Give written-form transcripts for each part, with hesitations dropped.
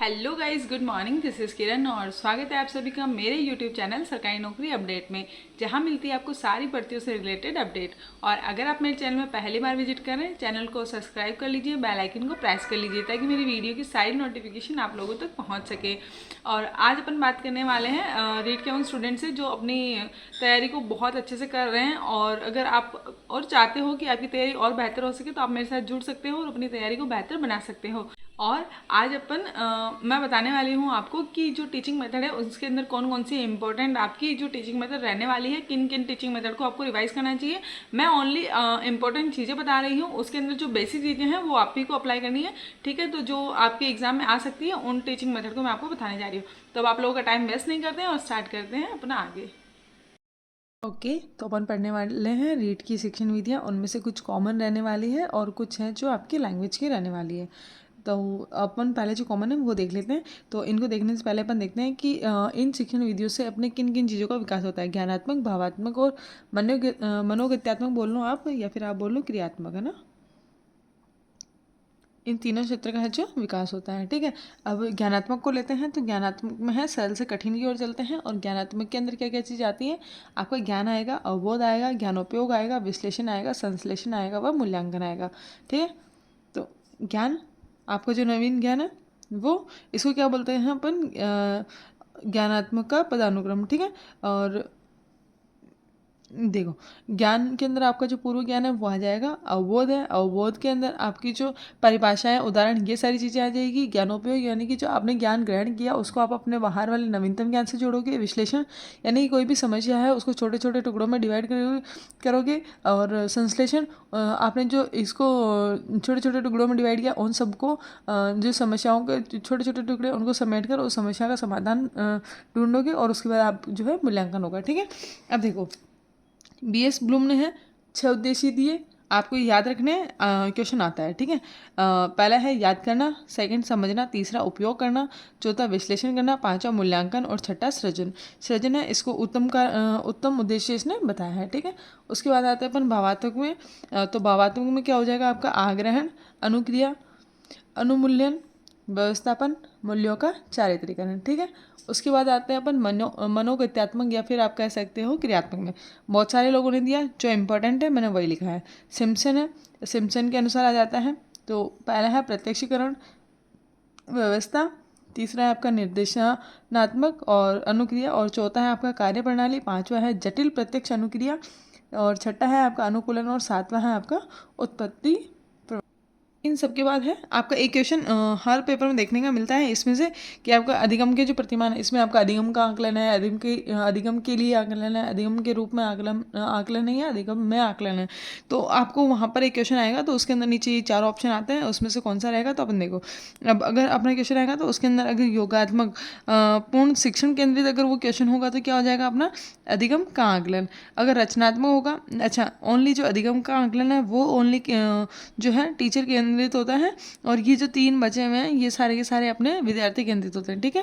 Hello guys, good morning. This is Kiran और स्वागत है आप सभी का मेरे यूट्यूब चैनल सरकारी नौकरी अपडेट में, जहां मिलती है आपको सारी भर्तियों से रिलेटेड अपडेट। और अगर आप मेरे चैनल में पहली बार विजिट कर रहे हैं, चैनल को सब्सक्राइब कर लीजिए, बेल आइकन को प्रेस कर लीजिए ताकि मेरी वीडियो की सारी नोटिफिकेशन आप लोगों तक पहुँच सके। और आज अपन बात करने वाले हैं रीट के उन स्टूडेंट से जो अपनी तैयारी को बहुत अच्छे से कर रहे हैं। और अगर आप और चाहते हो कि आपकी तैयारी और बेहतर हो सके तो आप मेरे साथ जुड़ सकते हो और अपनी तैयारी को बेहतर बना सकते हो। और आज मैं बताने वाली हूँ आपको कि जो टीचिंग मेथड है उसके अंदर कौन कौन सी इंपॉर्टेंट आपकी जो टीचिंग मेथड रहने वाली है, किन किन टीचिंग मेथड को आपको रिवाइज करना चाहिए। मैं ओनली इंपॉर्टेंट चीज़ें बता रही हूँ, उसके अंदर जो बेसिक चीज़ें हैं वो आप ही को अप्लाई करनी है। ठीक है, तो जो आपके एग्जाम में आ सकती है उन टीचिंग मेथड को मैं आपको बताने जा रही हूँ। तो अब आप लोगों का टाइम वेस्ट नहीं करते हैं और स्टार्ट करते हैं अपना आगे। ओके, तो अपन पढ़ने वाले हैं रीड की शिक्षण विधियाँ। उनमें से कुछ कॉमन रहने वाली है और कुछ है जो आपकी लैंग्वेज की रहने वाली है। तो अपन पहले जो कॉमन है वो देख लेते हैं। तो इनको देखने से पहले अपन देखते हैं कि इन शिक्षण विधियों से अपने किन किन चीज़ों का विकास होता है। ज्ञानात्मक, भावात्मक और मनोगत्यात्मक बोल लो आप, या फिर आप बोल लो क्रियात्मक, है ना। इन तीनों क्षेत्र का है जो विकास होता है। ठीक है, अब ज्ञानात्मक को लेते हैं। तो ज्ञानात्मक में है सरल से कठिन की ओर चलते हैं। और ज्ञानात्मक के अंदर क्या क्या चीज़ आती है, आपका ज्ञान आएगा, अवबोध आएगा, ज्ञानोपयोग आएगा, विश्लेषण आएगा, संश्लेषण आएगा, व मूल्यांकन आएगा। ठीक है, तो ज्ञान, आपका जो नवीन ज्ञान है वो, इसको क्या बोलते हैं अपन, ज्ञानात्मक का पदानुक्रम। ठीक है, और देखो, ज्ञान के अंदर आपका जो पूर्व ज्ञान है वो आ जाएगा। अवबोध है, अवबोध के अंदर आपकी जो परिभाषाएं, उदाहरण, ये सारी चीज़ें आ जाएगी। ज्ञानोपयोग यानी कि जो आपने ज्ञान ग्रहण किया उसको आप अपने बाहर वाले नवीनतम ज्ञान से जोड़ोगे। विश्लेषण यानी कि कोई भी समस्या है उसको छोटे छोटे टुकड़ों में डिवाइड करोगे। और संश्लेषण, आपने जो इसको छोटे छोटे टुकड़ों में डिवाइड किया उन सबको, जो समस्याओं के छोटे छोटे टुकड़े उनको समेट कर उस समस्या का समाधान ढूंढोगे और उसके बाद आप जो है मूल्यांकन होगा। ठीक है, अब देखो, BS ब्लूम ने है 6 उद्देश्य दिए, आपको याद रखने क्वेश्चन आता है। ठीक है, पहला है याद करना, सेकंड समझना, तीसरा उपयोग करना, चौथा विश्लेषण करना, पांचवा मूल्यांकन और छठा सृजन। सृजन है, इसको उत्तम उद्देश्य इसने बताया है। ठीक है, उसके बाद आते हैं अपन भावात्मक में। तो भावात्मक में क्या हो जाएगा आपका, आग्रहण, अनुक्रिया, अनुमूल्यन, व्यवस्थापन, मूल्यों का चारित्रीकरण। ठीक है, उसके बाद आते हैं अपन मनोगत्यात्मक, या फिर आप कह सकते हो क्रियात्मक में। बहुत सारे लोगों ने दिया, जो इंपॉर्टेंट है मैंने वही लिखा है। सिम्पसन है, सिम्पसन के अनुसार आ जाता है। तो पहला है प्रत्यक्षीकरण, व्यवस्था, तीसरा है आपका निर्देशनात्मक और अनुक्रिया, और चौथा है आपका कार्य प्रणाली, पांचवा है जटिल प्रत्यक्ष अनुक्रिया, और छठा है आपका अनुकूलन, और सातवां है आपका उत्पत्ति। इन सब के बाद है आपका एक क्वेश्चन हर पेपर में देखने का मिलता है इसमें से, कि आपका अधिगम के जो प्रतिमान है, इसमें आपका अधिगम का आकलन है, अधिगम के लिए आकलन है, अधिगम के रूप में आकलन नहीं है, अधिगम में आकलन है। तो आपको वहाँ पर एक क्वेश्चन आएगा, तो उसके अंदर नीचे ये 4 ऑप्शन आते हैं, उसमें से कौन सा रहेगा। तो अपन देखो, अब अगर अपना क्वेश्चन आएगा तो उसके अंदर अगर योगात्मक पूर्ण शिक्षण केंद्रित अगर वो क्वेश्चन होगा तो क्या हो जाएगा अपना, अधिगम का आकलन। अगर रचनात्मक होगा, अच्छा, ओनली जो अधिगम का आकलन है वो ओनली जो है टीचर केंद्रित होता है, और ये जो 3 बचे हुए हैं ये सारे के सारे अपने विद्यार्थी केंद्रित होते हैं। ठीक है,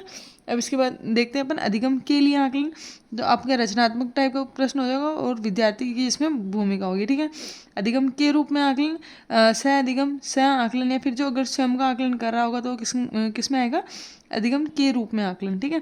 अब इसके बाद देखते हैं अपन अधिगम के लिए आकलन। तो आपका रचनात्मक टाइप का प्रश्न हो जाएगा और विद्यार्थी की इसमें भूमिका होगी। ठीक है, अधिगम के रूप में आकलन, सह अधिगम, सह आकलन, या फिर जो अगर स्वयं का आकलन कर रहा होगा तो किस में आएगा, अधिगम के रूप में आकलन। ठीक है,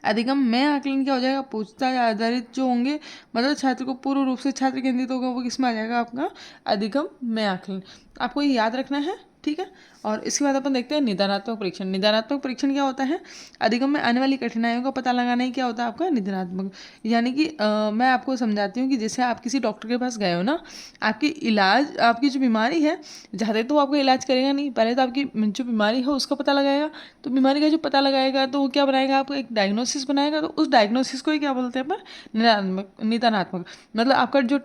अधिगम में आकलन क्या हो जाएगा, पूछताछ आधारित जो होंगे, मतलब छात्र को पूर्ण रूप से छात्र केंद्रित होगा, वो किस में आ जाएगा आपका, अधिगम में आकलन। आपको ये याद रखना है। ठीक है, और इसके बाद अपन देखते हैं निदानात्मक परीक्षण। निदानात्मक परीक्षण क्या होता है, अधिगम में आने वाली कठिनाइयों का पता लगाना ही क्या होता है आपका निदानात्मक। यानी कि मैं आपको समझाती हूँ कि जैसे आप किसी डॉक्टर के पास गए हो ना, आपकी इलाज, आपकी जो बीमारी है, ज़्यादा तो आपका इलाज करेगा नहीं, पहले तो आपकी जो बीमारी है उसका पता लगाएगा। तो बीमारी का जो पता लगाएगा तो वो क्या बनाएगा, आपको एक डायग्नोसिस बनाएगा। तो उस डायग्नोसिस को ही क्या बोलते हैं अपन, निदानात्मक। मतलब आपका जो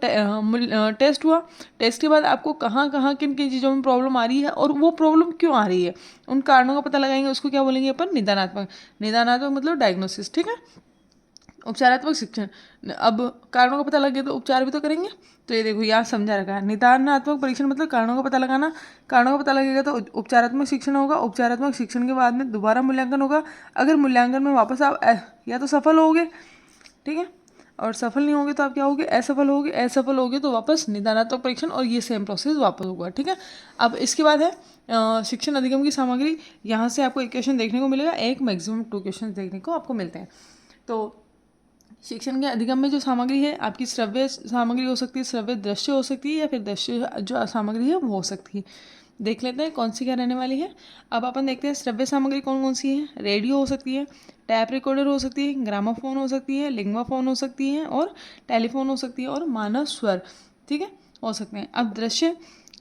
टेस्ट हुआ, टेस्ट के बाद आपको कहाँ कहाँ किन किन चीज़ों में प्रॉब्लम आ रही है और वो प्रॉब्लम क्यों आ रही है, उन कारणों का पता लगाएंगे, उसको क्या बोलेंगे अपन, निदानात्मक। निदानात्मक मतलब डायग्नोसिस। ठीक है, उपचारात्मक शिक्षण, अब कारणों का पता लग गया तो उपचार भी तो करेंगे। तो ये देखो यहाँ समझा रखा है, निदानात्मक परीक्षण मतलब कारणों का पता लगाना, कारणों का पता लगेगा तो उपचारात्मक शिक्षण होगा। उपचारात्मक शिक्षण के बाद में दोबारा मूल्यांकन होगा। अगर मूल्यांकन में वापस आप या तो सफल होगे, ठीक है, और सफल नहीं होगे तो आप क्या होगे, असफल होगे तो वापस निदानात्मक परीक्षण, और ये सेम प्रोसेस वापस होगा। ठीक है, अब इसके बाद है शिक्षण अधिगम की सामग्री, यहाँ से आपको एक क्वेश्चन देखने को मिलेगा, एक मैक्सिमम 2 क्वेश्चन देखने को आपको मिलते हैं। तो शिक्षण के अधिगम में जो सामग्री है आपकी श्रव्य सामग्री हो सकती है, श्रव्य दृश्य हो सकती है, या फिर दृश्य जो सामग्री है वो हो सकती है। देख लेते हैं कौन सी क्या रहने वाली है। अब अपन देखते हैं श्रव्य सामग्री कौन कौन सी है। रेडियो हो सकती है, टैप रिकॉर्डर हो सकती है, ग्रामाफोन हो सकती है, लिंग्वाफोन हो सकती है, और टेलीफोन हो सकती है, और मानव स्वर, ठीक है, हो सकते हैं। अब दृश्य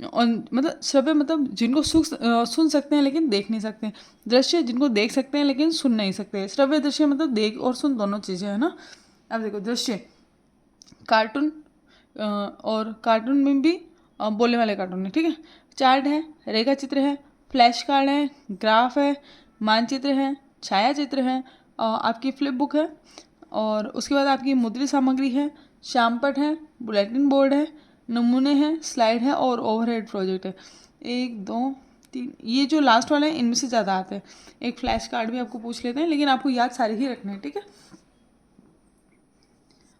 और मतलब श्रव्य मतलब जिनको सुन सकते हैं लेकिन देख नहीं सकते। दृश्य जिनको देख सकते हैं लेकिन सुन नहीं सकते। श्रव्य दृश्य मतलब देख और सुन दोनों चीज़ें है ना। अब देखो दृश्य, कार्टून, और कार्टून में भी बोलने वाले कार्टून है, ठीक है। चार्ट है, रेखा चित्र है, फ्लैश कार्ड है, ग्राफ है, मानचित्र है, छायाचित्र है, आपकी फ्लिप बुक है, और उसके बाद आपकी मुद्रित सामग्री है, शामपट है, बुलेटिन बोर्ड है, नमूने हैं, स्लाइड है, और ओवरहेड प्रोजेक्ट है। 1 2 3, ये जो लास्ट वाले हैं इनमें से ज़्यादा आते हैं। एक फ्लैश कार्ड भी आपको पूछ लेते हैं, लेकिन आपको याद सारे ही रखने हैं, ठीक है।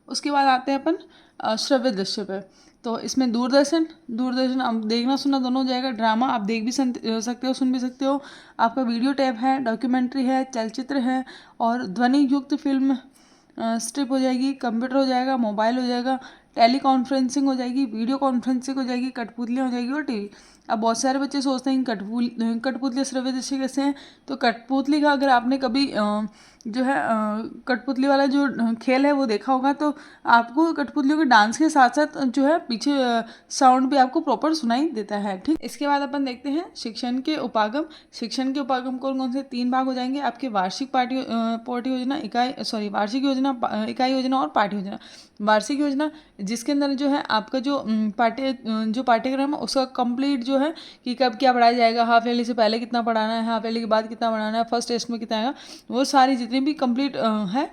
उसके बाद आते हैं अपन श्रव्य दृश्य पे। तो इसमें दूरदर्शन, दूरदर्शन अब देखना सुनना दोनों हो जाएगा। ड्रामा आप देख भी सकते हो, सुन भी सकते हो। आपका वीडियो टैप है, डॉक्यूमेंट्री है, चलचित्र है, और ध्वनि युक्त फिल्म स्ट्रिप हो जाएगी, कंप्यूटर हो जाएगा, मोबाइल हो जाएगा, टेली कॉन्फ्रेंसिंग हो जाएगी, वीडियो कॉन्फ्रेंसिंग हो जाएगी, कठपुतलियाँ हो जाएगी, और टीवी। अब बहुत सारे बच्चे सोचते हैं कठपुतली श्रव्य दृश्य कैसे हैं। तो कठपुतली का अगर आपने कभी जो है कठपुतली वाला जो खेल है वो देखा होगा, तो आपको कठपुतलियों के डांस के साथ साथ जो है पीछे साउंड भी आपको प्रॉपर सुनाई देता है, ठीक। इसके बाद अपन देखते हैं शिक्षण के उपागम। शिक्षण के उपागम कौन कौन से 3 भाग हो जाएंगे आपके। वार्षिक पाठ्य योजना, वार्षिक योजना, इकाई योजना, और पाठ्य योजना। वार्षिक योजना जिसके अंदर जो है आपका जो पाठ्यक्रम है उसका कंप्लीट जो है कि कब क्या पढ़ाया जाएगा, हाफ ईयरली से पहले कितना पढ़ाना है, हाफ ईयरली के बाद कितना पढ़ाना है, फर्स्ट टेस्ट में कितना आएगा, वो सारी जितनी भी कंप्लीट है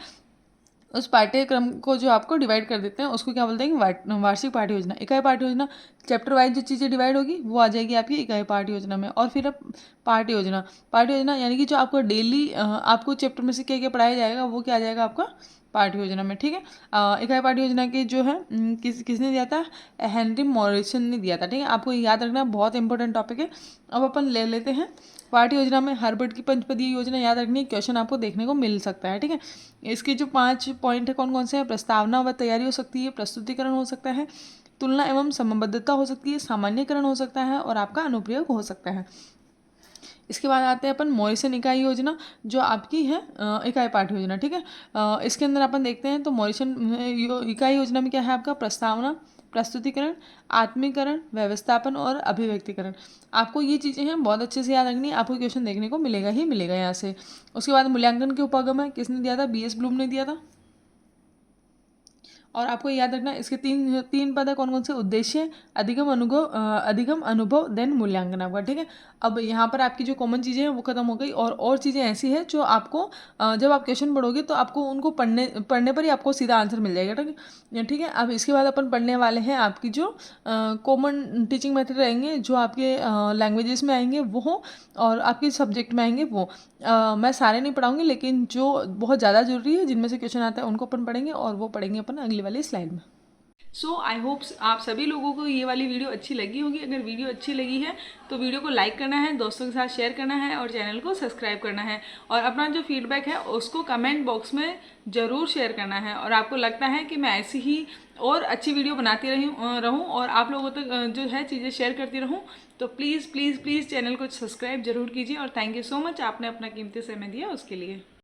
उस पाठ्यक्रम को जो आपको डिवाइड कर देते हैं उसको क्या बोलते हैं, वार्षिक पाठ्य योजना। इकाई पाठ्य योजना, चैप्टर वाइज जो चीज़ें डिवाइड होगी वो आ जाएगी आपकी इकाई पाठ्य योजना में। और फिर अब पाठ्य योजना, पाठ्य योजना यानी कि जो आपको डेली आपको चैप्टर में से क्या क्या पढ़ाया जाएगा वो क्या आ जाएगा आपका पाठ्य योजना में, ठीक है। इकाई पाठ्य योजना के जो है किसने दिया था, हेनरी मॉरिसन ने दिया था, ठीक है। आपको याद रखना बहुत इंपॉर्टेंट टॉपिक है। अब अपन ले लेते हैं पाठ्य योजना में हर्बर्ट की पंचपदीय योजना याद रखनी है, क्वेश्चन आपको देखने को मिल सकता है, ठीक है। इसके जो 5 पॉइंट है कौन कौन से हैं, प्रस्तावना व तैयारी हो सकती है, प्रस्तुतिकरण हो सकता है, तुलना एवं समबद्धता हो सकती है, सामान्यकरण हो सकता है, और आपका अनुप्रयोग हो सकता है। इसके बाद आते हैं अपन मॉरिसन इकाई योजना जो आपकी है इकाई पाठ्य योजना, ठीक है। इसके अंदर अपन देखते हैं तो मॉरिसन इकाई योजना में क्या है आपका, प्रस्तावना, प्रस्तुतिकरण, आत्मीकरण, व्यवस्थापन, और अभिव्यक्तिकरण। आपको ये चीज़ें हैं बहुत अच्छे से याद रखनी है, आपको क्वेश्चन देखने को मिलेगा ही मिलेगा यहाँ से। उसके बाद मूल्यांकन के उपागम है, किसने दिया था, BS ब्लूम ने दिया था। और आपको याद रखना इसके तीन पद है कौन कौन से, उद्देश्य, अधिगम अनुभव देन मूल्यांकन आपका, ठीक है। अब यहाँ पर आपकी जो कॉमन चीज़ें हैं वो खत्म हो गई, और चीज़ें ऐसी हैं जो आपको जब आप क्वेश्चन पढ़ोगे तो आपको उनको पढ़ने पर ही आपको सीधा आंसर मिल जाएगा, ठीक है। अब इसके बाद अपन पढ़ने वाले हैं आपकी जो कॉमन टीचिंग मेथड रहेंगे जो आपके लैंग्वेजेस में आएंगे वो, और आपके सब्जेक्ट में आएंगे वो। मैं सारे नहीं पढ़ाऊंगी, लेकिन जो बहुत ज़्यादा जरूरी है जिनमें से क्वेश्चन आता है उनको अपन पढ़ेंगे, और वो पढ़ेंगे अपन अगली वाली स्लाइड में। सो आई होप आप सभी लोगों को ये वाली वीडियो अच्छी लगी होगी। अगर वीडियो अच्छी लगी है तो वीडियो को लाइक करना है, दोस्तों के साथ शेयर करना है, और चैनल को सब्सक्राइब करना है, और अपना जो फीडबैक है उसको कमेंट बॉक्स में ज़रूर शेयर करना है। और आपको लगता है कि मैं ऐसी ही और अच्छी वीडियो बनाती रहूँ और आप लोगों तक जो है चीज़ें शेयर करती रहूँ, तो प्लीज़ प्लीज़ प्लीज़ चैनल को सब्सक्राइब जरूर कीजिए। और थैंक यू सो मच, आपने अपना कीमती समय दिया उसके लिए।